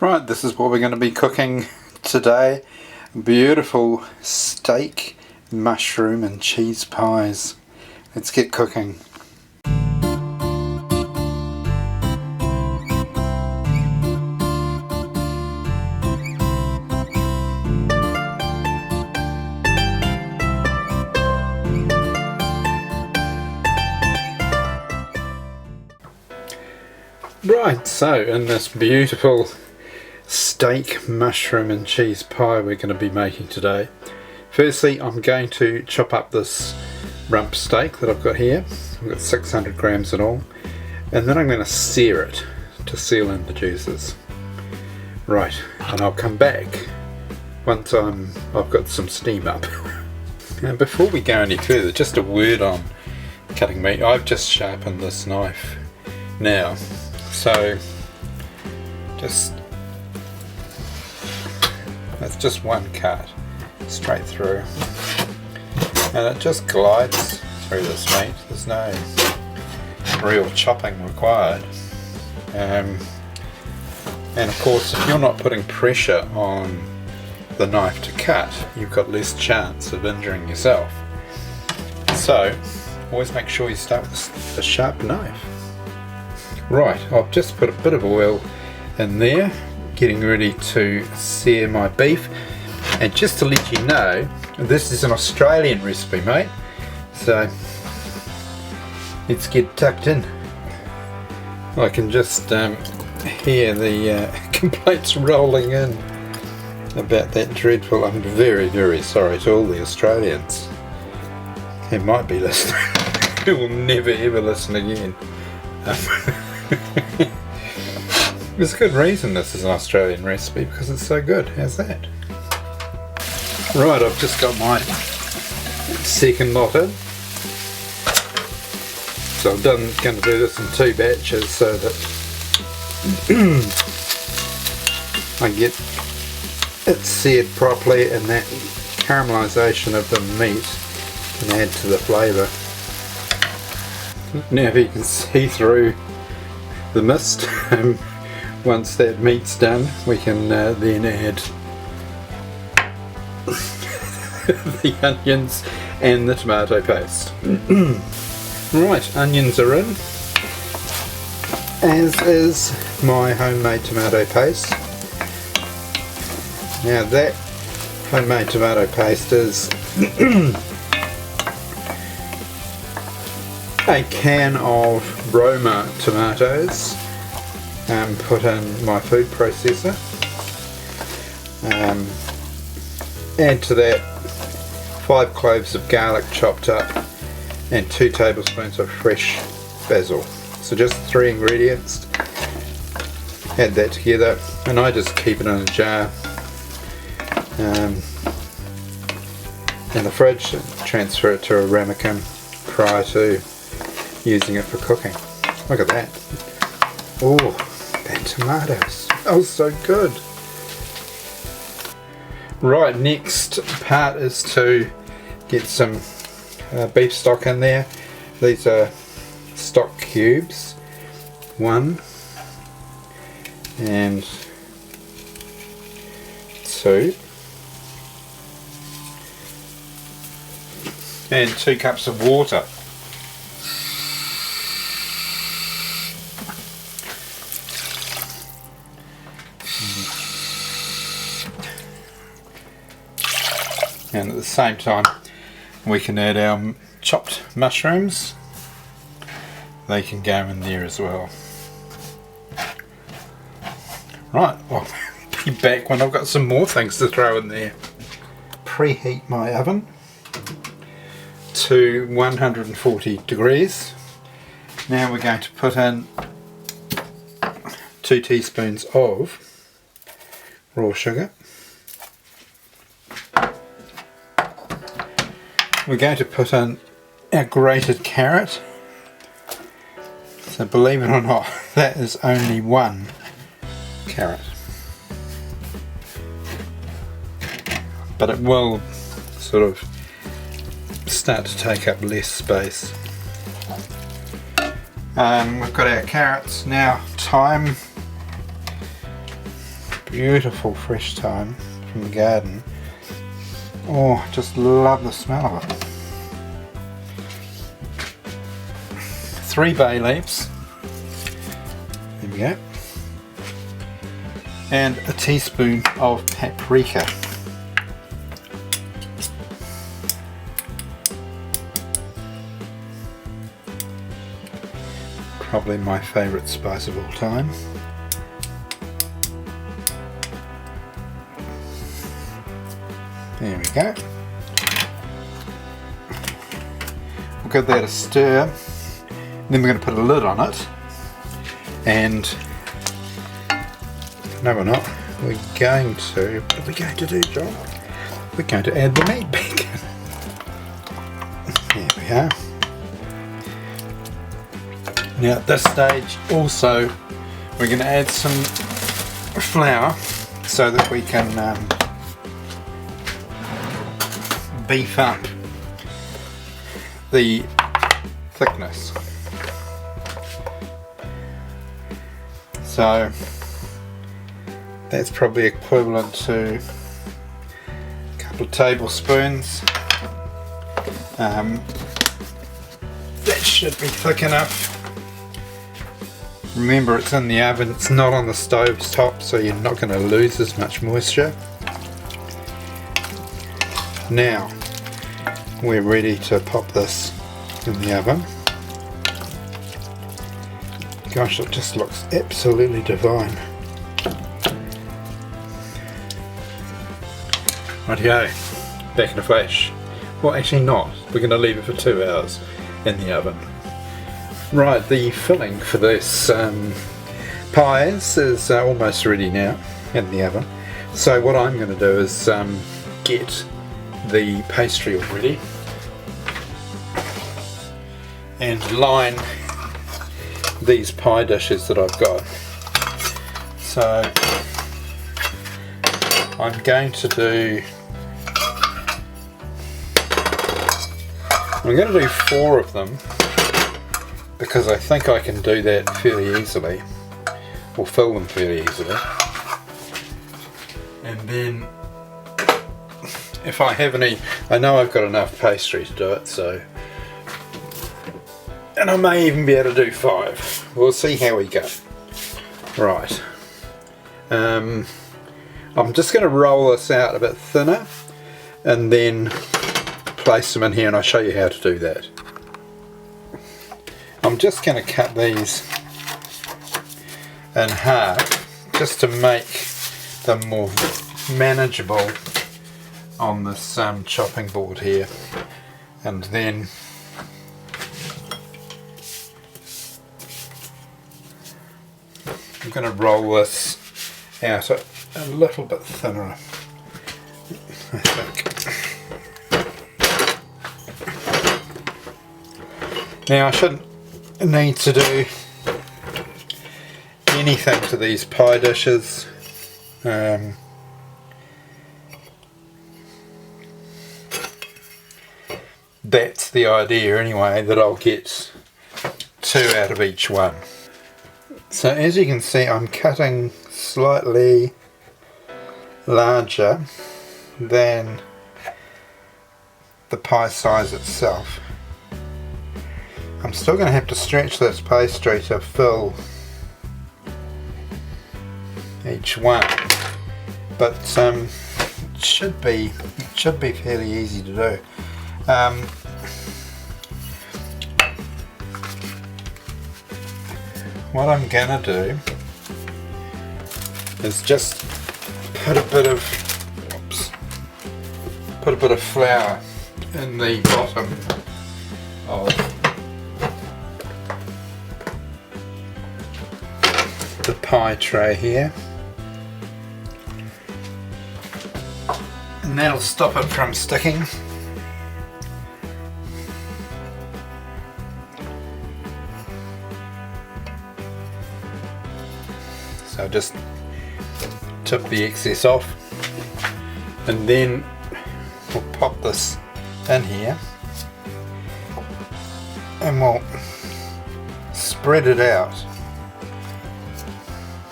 Right, this is what we're going to be cooking today. Beautiful steak, mushroom and cheese pies. Let's get cooking. Right, so in this beautiful steak, mushroom and cheese pie we're going to be making today. Firstly, I'm going to chop up this rump steak that I've got here. I've got 600 grams in all, and then I'm going to sear it to seal in the juices. Right, and I'll come back once I've got some steam up. And before we go any further, just a word on cutting meat. I've just sharpened this knife now, so that's just one cut straight through, and it just glides through this meat. There's no real chopping required, and of course if you're not putting pressure on the knife to cut, you've got less chance of injuring yourself. So always make sure you start with a sharp knife. Right, I've just put a bit of oil in there, getting ready to sear my beef. And just to let you know, this is an Australian recipe, mate, so let's get tucked in. I can just hear the complaints rolling in about that dreadful. I'm very, very sorry to all the Australians who might be listening, who will never ever listen again. There's a good reason this is an Australian recipe, because it's so good. How's that? Right, I've just got my second lot in. So I'm going to do this in 2 batches so that I get it seared properly and that caramelisation of the meat can add to the flavour. Now if you can see through the mist, once that meat's done, we can then add the onions and the tomato paste. Right, onions are in, as is my homemade tomato paste. Now that homemade tomato paste is a can of Roma tomatoes put in my food processor. Add to that 5 cloves of garlic chopped up and 2 tablespoons of fresh basil. So just 3 ingredients. Add that together, and I just keep it in a jar in the fridge and transfer it to a ramekin prior to using it for cooking. Look at that. Oh, that tomato smells so good. Right, next part is to get some beef stock in there. These are stock cubes, 1 and 2, and 2 cups of water. And at the same time we can add our chopped mushrooms. They can go in there as well. Right, I'll be back when I've got some more things to throw in there. Preheat my oven to 140 degrees. Now we're going to put in 2 teaspoons of raw sugar. We're going to put in our grated carrot. So believe it or not, that is only 1 carrot. But it will sort of start to take up less space. We've got our carrots now, thyme, beautiful fresh thyme from the garden. Oh, just love the smell of it. 3 bay leaves. There we go. And a teaspoon of paprika. Probably my favourite spice of all time. There we go. We'll give that a stir. Then we're going to put a lid on it. And no, we're not. We're going to. What are we going to do, John? We're going to add the meat back. There we are. Now at this stage also we're going to add some flour so that we can beef up the thickness. So that's probably equivalent to a couple of tablespoons. That should be thick enough. Remember, it's in the oven, it's not on the stove top, so you're not going to lose as much moisture. Now we're ready to pop this in the oven. Gosh, it just looks absolutely divine. Rightio, back in a flash. Well, actually not. We're going to leave it for 2 hours in the oven. Right, the filling for this pies is almost ready now in the oven. So what I'm going to do is get the pastry all ready and line these pie dishes that I've got. So I'm going to do 4 of them, because I think I can do that fairly easily, or fill them fairly easily. And then if I have any, I know I've got enough pastry to do it, so, and I may even be able to do 5. We'll see how we go. Right, I'm just going to roll this out a bit thinner and then place them in here, and I'll show you how to do that. I'm just going to cut these in half just to make them more manageable on this chopping board here, and then I'm going to roll this out a little bit thinner, I think. Now I shouldn't need to do anything to these pie dishes. That's the idea anyway, that I'll get 2 out of each one. So as you can see, I'm cutting slightly larger than the pie size itself. I'm still going to have to stretch this pastry to fill each one, but it should be fairly easy to do. What I'm going to do is just put a bit of flour in the bottom of the pie tray here, and that'll stop it from sticking. So just tip the excess off, and then we'll pop this in here and we'll spread it out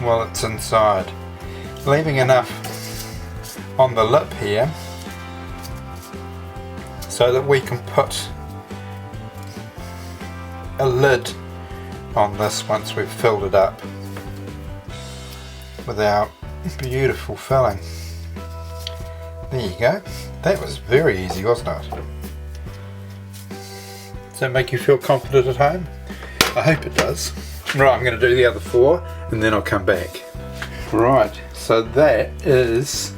while it's inside. leaving enough on the lip here so that we can put a lid on this once we've filled it up with our beautiful filling. There you go. That was very easy, wasn't it? Does that make you feel confident at home? I hope it does. Right, I'm going to do the other 4 and then I'll come back. Right, so that is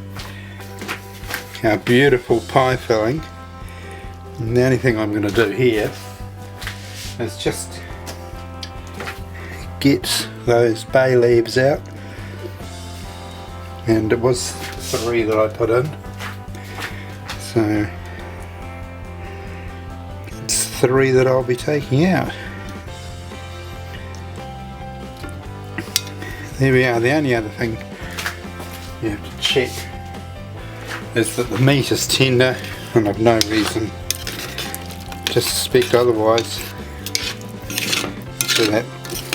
our beautiful pie filling. And the only thing I'm going to do here is just get those bay leaves out. And it was 3 that I put in. So it's 3 that I'll be taking out. There we are. The only other thing you have to check is that the meat is tender, and I've no reason to suspect otherwise. So that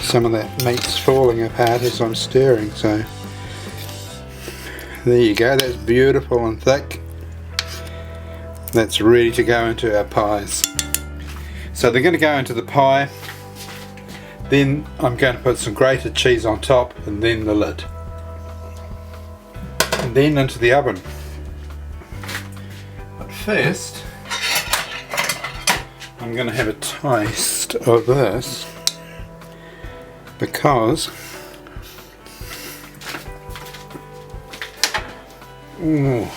some of that meat's falling apart as I'm stirring. So there you go. That's beautiful and thick. That's ready to go into our pies. So they're going to go into the pie. Then I'm going to put some grated cheese on top and then the lid. And then into the oven. But first, I'm going to have a taste of this because ooh,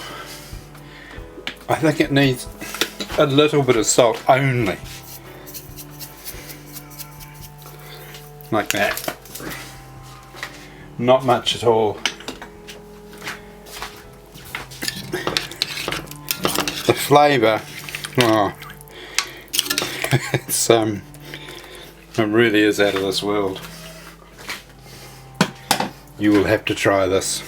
I think it needs a little bit of salt only. Like that. Not much at all. The flavour, oh, it really is out of this world. You will have to try this.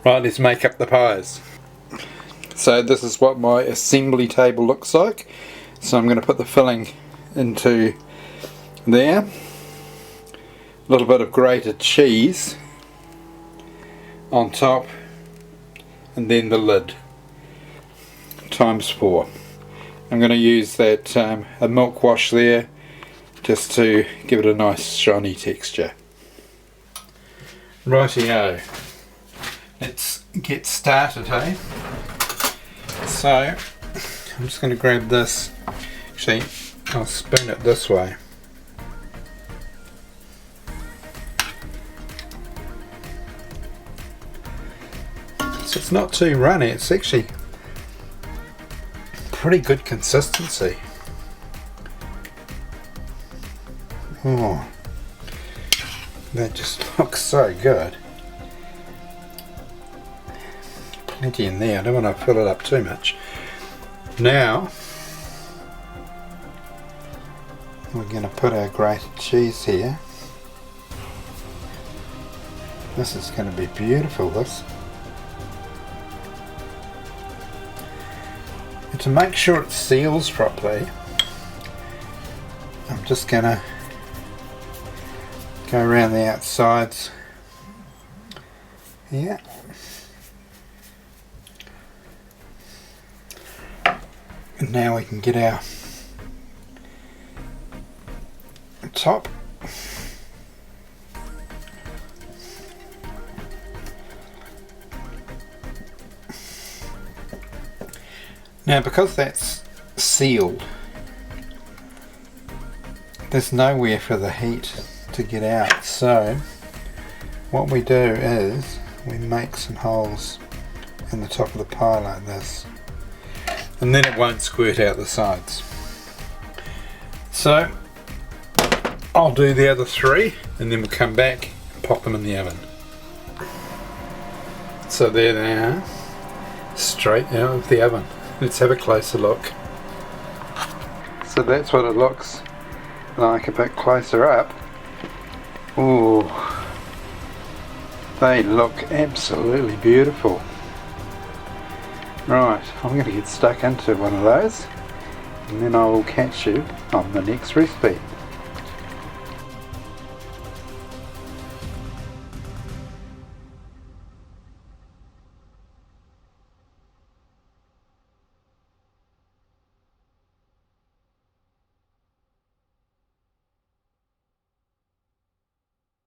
Right, let's make up the pies. So this is what my assembly table looks like. So I'm going to put the filling into there. A little bit of grated cheese on top, and then the lid times 4. I'm going to use that a milk wash there just to give it a nice shiny texture. Rightio, let's get started, hey? So I'm just going to grab this. Actually, I'll spoon it this way. So it's not too runny, it's actually pretty good consistency. Oh, that just looks so good. Plenty in there, I don't want to fill it up too much. Now we're going to put our grated cheese here. This is going to be beautiful, this. And to make sure it seals properly, I'm just going to go around the outsides here. And now we can get our top. Now because that's sealed, there's nowhere for the heat to get out, so what we do is we make some holes in the top of the pie like this, and then it won't squirt out the sides. So I'll do the other 3 and then we'll come back and pop them in the oven. So there they are, straight out of the oven. Let's have a closer look. So that's what it looks like a bit closer up. Ooh, they look absolutely beautiful. Right, I'm going to get stuck into one of those and then I will catch you on the next recipe.